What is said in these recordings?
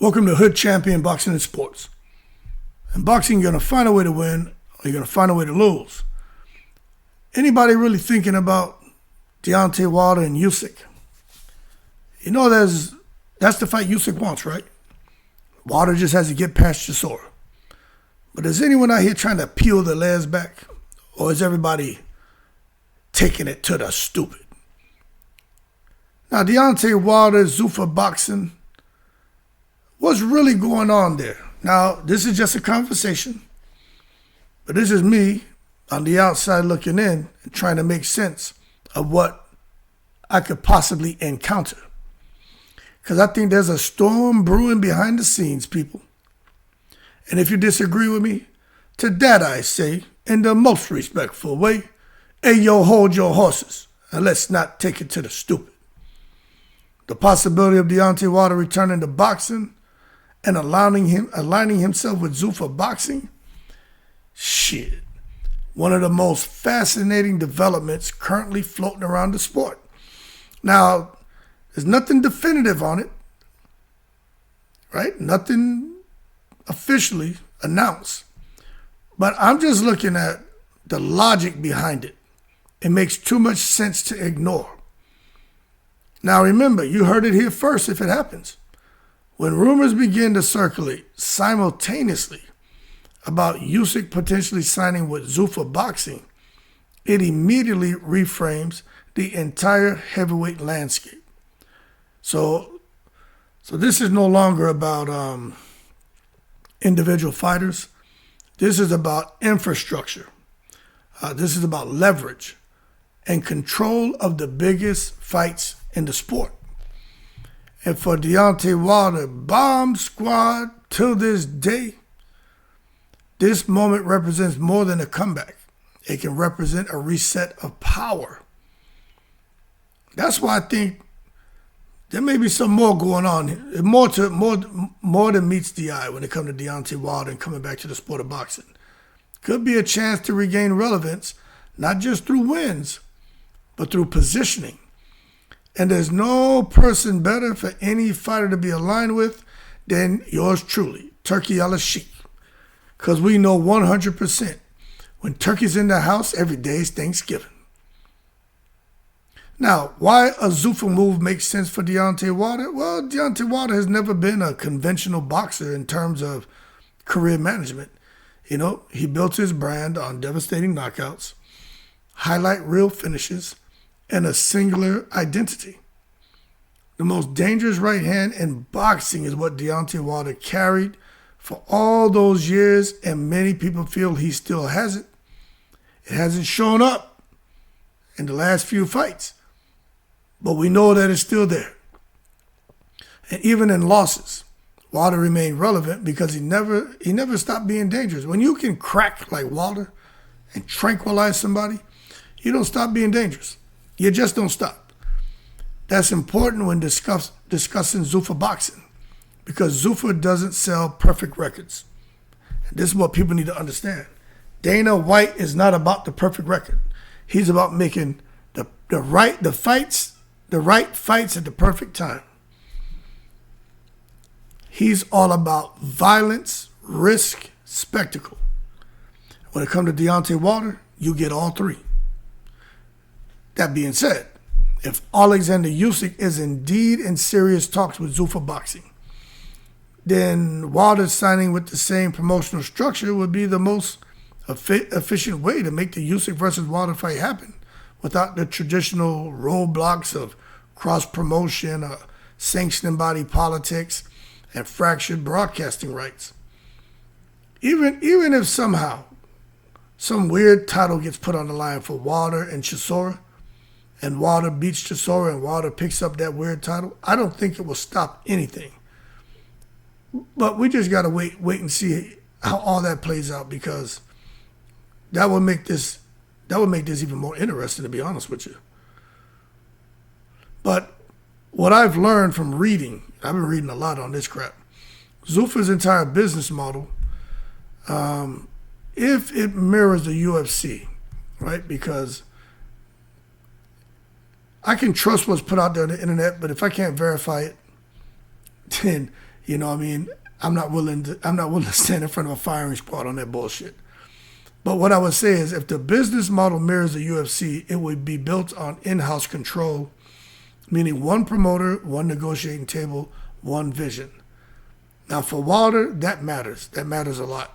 Welcome to Hood Champion Boxing and Sports. In boxing, you're going to find a way to win or you're going to find a way to lose. Anybody really thinking about Deontay Wilder and Usyk? You know that's the fight Usyk wants, right? Wilder just has to get past Chisora. But is anyone out here trying to peel the layers back? Or is everybody taking it to the stupid? Now, Deontay Wilder, ZUFFA Boxing, what's really going on there? Now, this is just a conversation, but this is me on the outside looking in and trying to make sense of what I could possibly encounter. Because I think there's a storm brewing behind the scenes, people. And if you disagree with me, to that I say, in the most respectful way, hey, yo, hold your horses, and let's not take it to the stupid. The possibility of Deontay Wilder returning to boxing and aligning himself with ZUFFA Boxing? Shit. One of the most fascinating developments currently floating around the sport. Now, there's nothing definitive on it, right? Nothing officially announced. But I'm just looking at the logic behind it. It makes too much sense to ignore. Now, remember, you heard it here first if it happens. When rumors begin to circulate simultaneously about Usyk potentially signing with ZUFFA Boxing, it immediately reframes the entire heavyweight landscape. So this is no longer about individual fighters. This is about infrastructure. This is about leverage and control of the biggest fights in the sport. And for Deontay Wilder, Bomb Squad, till this day, this moment represents more than a comeback. It can represent a reset of power. That's why I think there may be some more going on here. More than meets the eye when it comes to Deontay Wilder and coming back to the sport of boxing. Could be a chance to regain relevance, not just through wins, but through positioning. And there's no person better for any fighter to be aligned with than yours truly, Turkey Al-Sheikh. Because we know 100% when Turkey's in the house, every day is Thanksgiving. Now, why a ZUFFA move makes sense for Deontay Wilder? Well, Deontay Wilder has never been a conventional boxer in terms of career management. You know, he built his brand on devastating knockouts, highlight reel finishes, and a singular identity. The most dangerous right hand in boxing is what Deontay Wilder carried for all those years, and many people feel he still has it. It hasn't shown up in the last few fights, but we know that it's still there. And even in losses, Wilder remained relevant because he never stopped being dangerous. When you can crack like Wilder and tranquilize somebody, you don't stop being dangerous. You just don't stop. That's important when discussing ZUFFA Boxing, because ZUFFA doesn't sell perfect records. And this is what people need to understand. Dana White is not about the perfect record. He's about making the right fights at the perfect time. He's all about violence, risk, spectacle. When it comes to Deontay Wilder, you get all three. That being said, if Oleksandr Usyk is indeed in serious talks with ZUFFA Boxing, then Wilder signing with the same promotional structure would be the most efficient way to make the Usyk versus Wilder fight happen without the traditional roadblocks of cross-promotion, sanctioning body politics, and fractured broadcasting rights. Even if somehow some weird title gets put on the line for Wilder and Chisora, and Wilder beats Chisora and Wilder picks up that weird title, I don't think it will stop anything. But we just got to wait and see how all that plays out, because that would make this even more interesting, to be honest with you. But what I've learned from reading, I've been reading a lot on this crap, ZUFFA's entire business model, if it mirrors the UFC, right? Because I can trust what's put out there on the internet, but if I can't verify it, then You know what I mean? I'm not willing to stand in front of a firing squad on that bullshit. But what I would say is if the business model mirrors the UFC, it would be built on in-house control, meaning one promoter, one negotiating table, one vision. Now for Wilder, that matters. That matters a lot.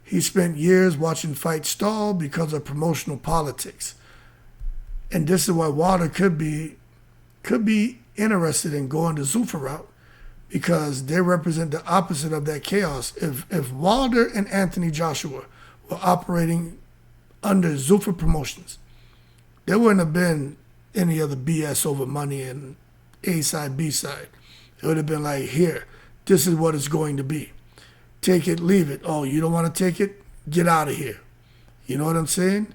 He spent years watching fights stall because of promotional politics. And this is why Wilder could be interested in going the ZUFFA route, because they represent the opposite of that chaos. If Wilder and Anthony Joshua were operating under ZUFFA promotions, there wouldn't have been any other BS over money and A side, B side. It would have been like, here, this is what it's going to be. Take it, leave it. Oh, you don't want to take it? Get out of here. You know what I'm saying?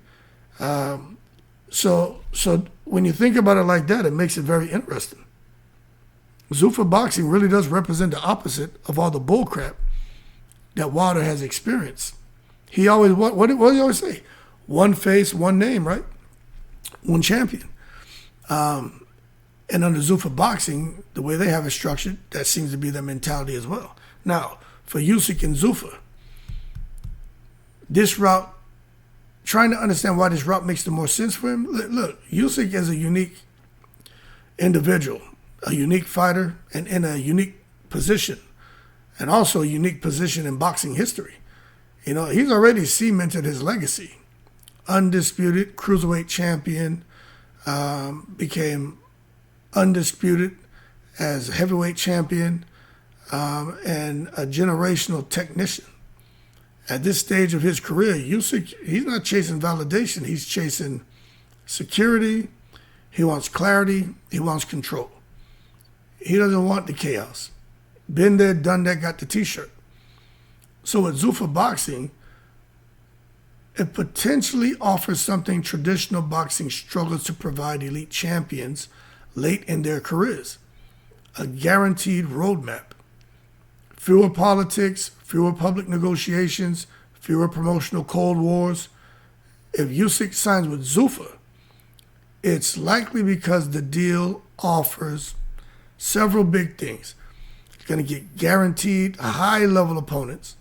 So when you think about it like that, it makes it very interesting. ZUFFA Boxing really does represent the opposite of all the bullcrap that Wilder has experienced. He always, what did he always say? One face, one name, right? One champion. And under ZUFFA Boxing, the way they have it structured, that seems to be their mentality as well. Now, for Usyk and ZUFFA, this route, trying to understand why this route makes the more sense for him. Look, Usyk is a unique individual, a unique fighter, and in a unique position, and also a unique position in boxing history. You know, he's already cemented his legacy. Undisputed cruiserweight champion, became undisputed as heavyweight champion, and a generational technician. At this stage of his career, Usyk, he's not chasing validation. He's chasing security. He wants clarity. He wants control. He doesn't want the chaos. Been there, done that, got the t-shirt. So with ZUFFA Boxing, it potentially offers something traditional boxing struggles to provide elite champions late in their careers: a guaranteed roadmap. Fewer politics, fewer public negotiations, fewer promotional cold wars. If Usyk signs with ZUFFA, it's likely because the deal offers several big things. He's going to get guaranteed high-level opponents,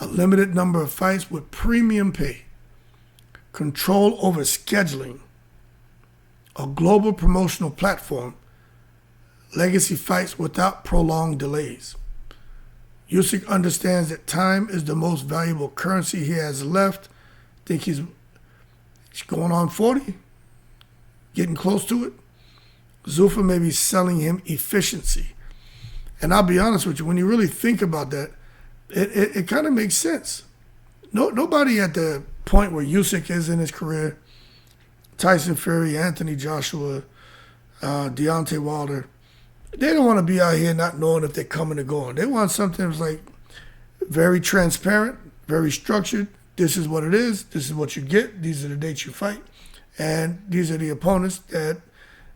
a limited number of fights with premium pay, control over scheduling, a global promotional platform, legacy fights without prolonged delays. Usyk understands that time is the most valuable currency he has left. I think he's going on 40, getting close to it. ZUFFA may be selling him efficiency. And I'll be honest with you, when you really think about that, it kind of makes sense. Nobody at the point where Usyk is in his career, Tyson Fury, Anthony Joshua, Deontay Wilder, they don't want to be out here not knowing if they're coming or going. They want something that's like very transparent, very structured. This is what it is. This is what you get. These are the dates you fight. And these are the opponents that,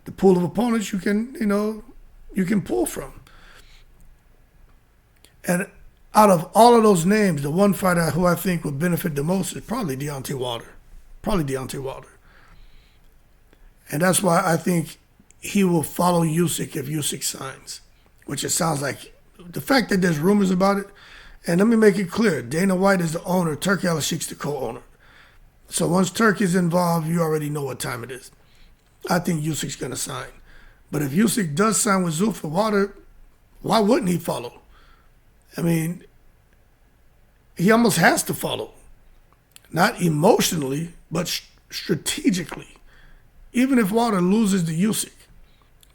the pool of opponents you can pull from. And out of all of those names, the one fighter who I think would benefit the most is probably Deontay Wilder. And that's why I think he will follow Usyk if Usyk signs, which it sounds like. The fact that there's rumors about it, and let me make it clear, Dana White is the owner, Turki Alashik's the co-owner. So once Turki's involved, you already know what time it is. I think Usyk's going to sign. But if Usyk does sign with ZUFFA, Wilder, why wouldn't he follow? I mean, he almost has to follow. Not emotionally, but strategically. Even if Wilder loses to Usyk,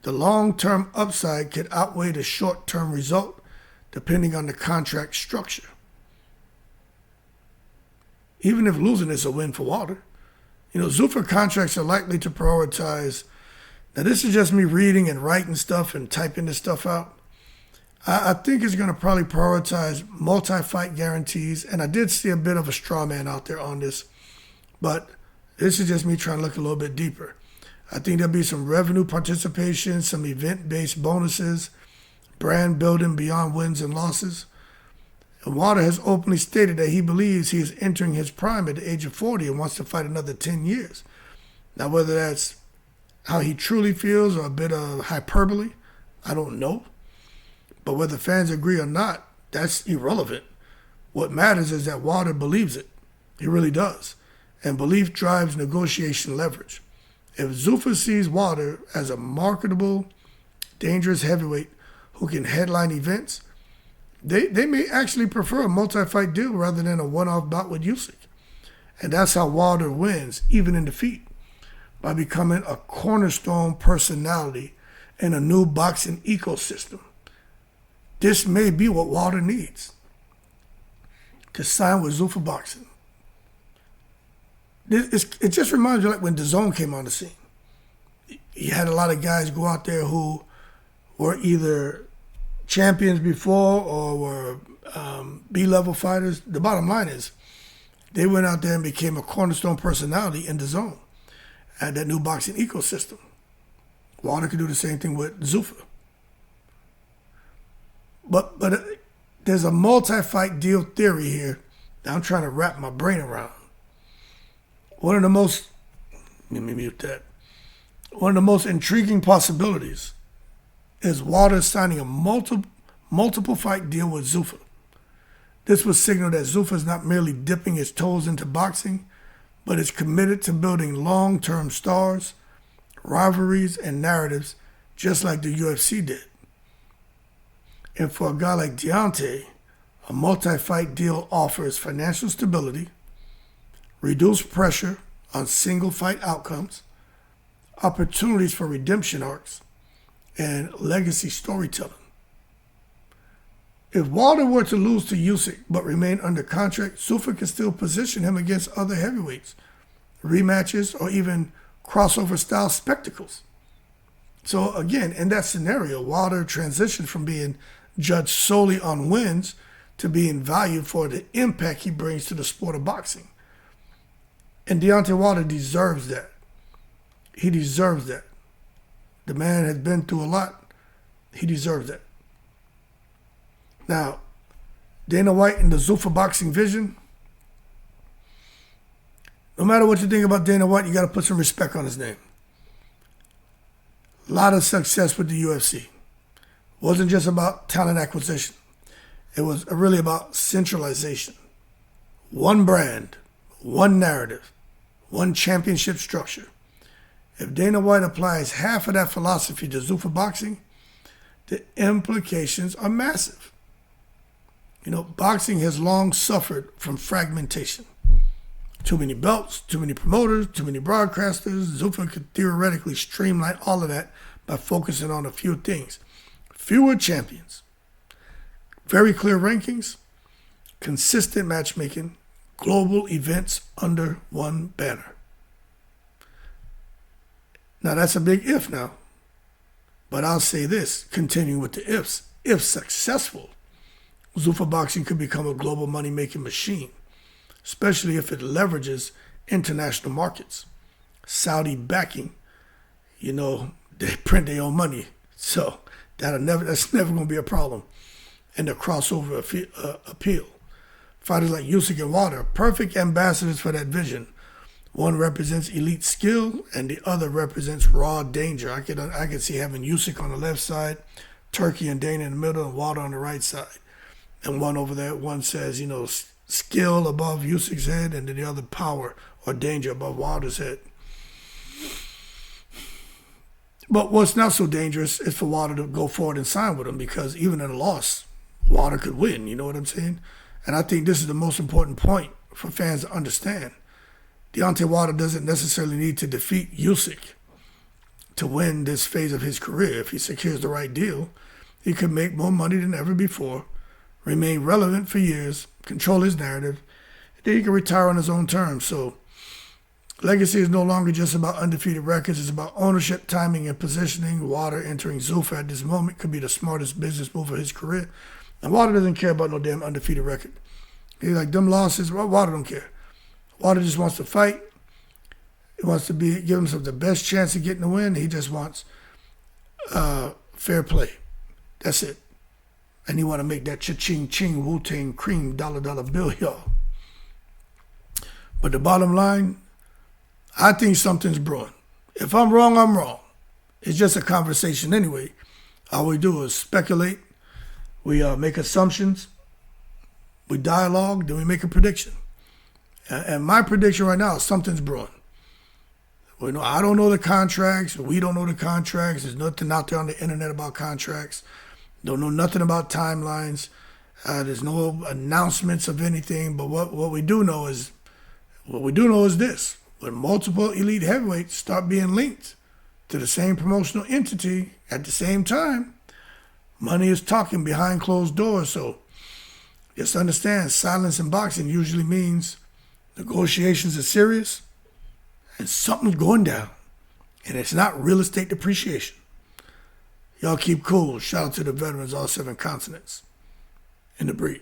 the long-term upside could outweigh the short-term result depending on the contract structure. Even if losing is a win for Wilder. You know, ZUFFA contracts are likely to prioritize, now this is just me reading and writing stuff and typing this stuff out. I think it's going to probably prioritize multi-fight guarantees, and I did see a bit of a straw man out there on this, but this is just me trying to look a little bit deeper. I think there'll be some revenue participation, some event-based bonuses, brand building beyond wins and losses. And Wilder has openly stated that he believes he is entering his prime at the age of 40 and wants to fight another 10 years. Now, whether that's how he truly feels or a bit of hyperbole, I don't know. But whether fans agree or not, that's irrelevant. What matters is that Wilder believes it. He really does. And belief drives negotiation leverage. If Zuffa sees Wilder as a marketable, dangerous heavyweight who can headline events, they may actually prefer a multi-fight deal rather than a one-off bout with Usyk. And that's how Wilder wins, even in defeat, by becoming a cornerstone personality in a new boxing ecosystem. This may be what Wilder needs to sign with ZUFFA Boxing. It just reminds you like when DAZN came on the scene. You had a lot of guys go out there who were either champions before or were B-level fighters. The bottom line is they went out there and became a cornerstone personality in DAZN at that new boxing ecosystem. Wilder could do the same thing with Zuffa. But there's a multi-fight deal theory here that I'm trying to wrap my brain around. One of the most intriguing possibilities is Wilder signing a multiple fight deal with Zuffa. This would signal that Zuffa is not merely dipping his toes into boxing, but is committed to building long-term stars, rivalries, and narratives just like the UFC did. And for a guy like Deontay, a multi-fight deal offers financial stability, reduced pressure on single fight outcomes, opportunities for redemption arcs, and legacy storytelling. If Wilder were to lose to Usyk but remain under contract, Zuffa can still position him against other heavyweights, rematches, or even crossover-style spectacles. So again, in that scenario, Wilder transitioned from being judged solely on wins to being valued for the impact he brings to the sport of boxing. And Deontay Wilder deserves that. He deserves that. The man has been through a lot. He deserves that. Now, Dana White and the ZUFFA Boxing vision, no matter what you think about Dana White, you got to put some respect on his name. A lot of success with the UFC. It wasn't just about talent acquisition. It was really about centralization. One brand, one narrative, one championship structure. If Dana White applies half of that philosophy to ZUFFA Boxing, the implications are massive. You know, boxing has long suffered from fragmentation. Too many belts, too many promoters, too many broadcasters. ZUFFA could theoretically streamline all of that by focusing on a few things. Fewer champions, very clear rankings, consistent matchmaking, global events under one banner. Now that's a big if now. But I'll say this, continuing with the ifs. If successful, ZUFFA Boxing could become a global money-making machine, especially if it leverages international markets. Saudi backing, you know, they print their own money. So that's never going to be a problem. And the crossover appeal. Fighters like Usyk and Wilder are perfect ambassadors for that vision. One represents elite skill, and the other represents raw danger. I could see having Usyk on the left side, Turkey and Dana in the middle, and Wilder on the right side. And one over there, one says, you know, skill above Usyk's head, and then the other power or danger above Wilder's head. But what's not so dangerous is for Wilder to go forward and sign with him, because even in a loss, Wilder could win. You know what I'm saying? And I think this is the most important point for fans to understand. Deontay Wilder doesn't necessarily need to defeat Usyk to win this phase of his career. If he secures the right deal, he could make more money than ever before, remain relevant for years, control his narrative, and then he can retire on his own terms. So legacy is no longer just about undefeated records. It's about ownership, timing, and positioning. Wilder entering ZUFFA at this moment could be the smartest business move of his career. And Wilder doesn't care about no damn undefeated record. He's like, them losses, well, Wilder don't care. Wilder just wants to fight. He wants to give himself the best chance of getting the win. He just wants fair play. That's it. And he want to make that cha-ching, ching, Wu-Tang, cream, dollar bill, y'all. But the bottom line, I think something's brewing. If I'm wrong, I'm wrong. It's just a conversation anyway. All we do is speculate We make assumptions, we dialogue, then we make a prediction. And my prediction right now is something's brewing. I don't know the contracts. We don't know the contracts. There's nothing out there on the internet about contracts. Don't know nothing about timelines. There's no announcements of anything. But what we do know is this: when multiple elite heavyweights start being linked to the same promotional entity at the same time, money is talking behind closed doors. So just understand, silence in boxing usually means negotiations are serious and something's going down. And it's not real estate depreciation. Y'all keep cool. Shout out to the veterans, all 7 continents. In the breed.